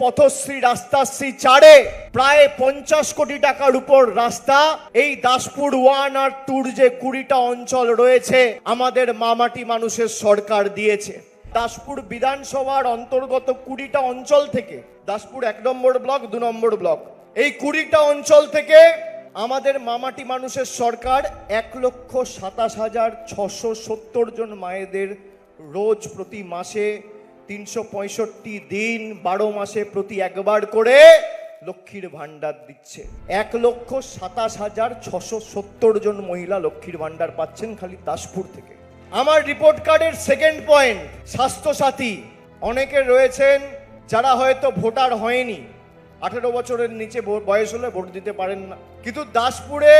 পথশ্রী রাস্তাশ্রী 4-এ প্রায় 50 কোটি টাকার উপর রাস্তা এই দাসপুর 1 আর 2 যে 20টা অঞ্চল রয়েছে আমাদের মামাটি মানুষের সরকার দিয়েছে। দাসপুর বিধানসভার অন্তর্গত 20টা অঞ্চল থেকে, দাসপুর 1 নম্বর ব্লক 2 নম্বর ব্লক, এই 20টা অঞ্চল থেকে আমাদের মামাটি মানুষের সরকার 1,27,670 জন মায়েদের রোজ প্রতি মাসে 365 দিন 12 মাসে প্রতি একবার করে লক্ষ্মীর ভান্ডার দিচ্ছে। 1,27,670 জন মহিলা লক্ষ্মীর ভান্ডার পাচ্ছেন খালি দাসপুর থেকে। আমার রিপোর্ট কার্ডের সেকেন্ড পয়েন্ট, স্বাস্থ্যসাথী। অনেকে রয়েছেন যারা হয়তো ভোটার হয়নি, 18 বছরের নিচে বয়স হলে ভোট দিতে পারেন না, কিন্তু দাসপুরে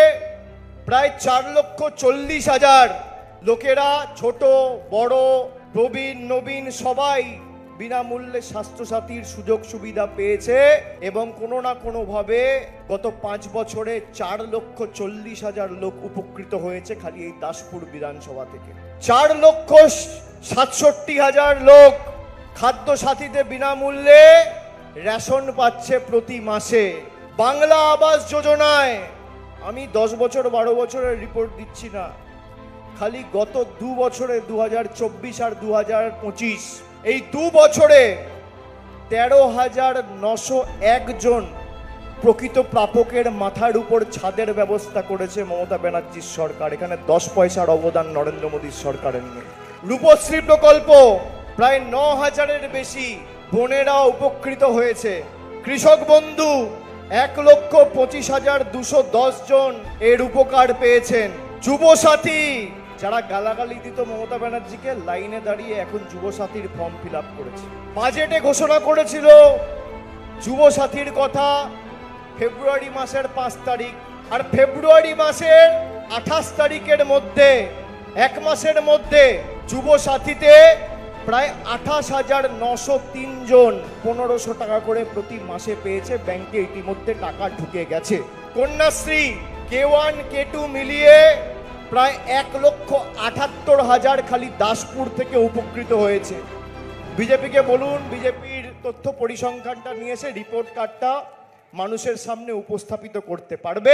প্রায় 4,40,000 লোকেরা, ছোট বড় প্রবীণ নবীন সবাই বিনামূল্যে স্বাস্থ্যসাথীর সুযোগ সুবিধা পেয়েছে এবং কোনো না কোনো ভাবে গত 5 বছরে 4,40,000 লোক উপকৃত হয়েছে খালি এই দাসপুর বিধানসভা থেকে। 4,67,000 লোক খাদ্য সাথীতে বিনামূল্যে রেশন পাচ্ছে প্রতি মাসে। বাংলা আবাস যোজনায় আমি 10 বছর 12 বছরের রিপোর্ট দিচ্ছি না, খালি গত 2 বছরে 2024 আর 2025 এই 2 বছরে 13,901 জন প্রকৃত প্রাপকের মাথার উপর ছাদের ব্যবস্থা করেছে মমতা ব্যানার্জির সরকার। এখানে 10 পয়সার অবদান নরেন্দ্র মোদীর সরকারের নেই। রূপশ্রী প্রকল্প প্রায় 9,000-এর বেশি বোনেরা উপকৃত হয়েছে। কৃষক বন্ধু 1,25,210 জন এর উপকার পেয়েছেন। যুবসাথী, যারা গালাগালি দিত মমতা ব্যানার্জিকে, লাইনে দাঁড়িয়ে এখন যুবসাথীর ফর্ম ফিল আপ করেছে। বাজেটে ঘোষণা করেছিল যুবসাথীর কথা ফেব্রুয়ারি মাসের 5 তারিখ, আর ফেব্রুয়ারি মাসের 28 তারিখের মধ্যে 1 মাসের মধ্যে যুবসাথীতে প্রায় 28,903 জন 1,500 টাকা করে প্রতি মাসে পেয়েছে। ব্যাংকে ইতিমধ্যে টাকা ঢুকে গেছে। কন্যাশ্রী K1 K2 মিলিয়ে প্রায় 1,78,000 খালি দাসপুর থেকে উপকৃত হয়েছে। বিজেপিকে বলুন, বিজেপির তথ্য পরিসংখ্যানটা নিয়ে এসে রিপোর্ট কার্ডটা মানুষের সামনে উপস্থাপিত করতে পারবে।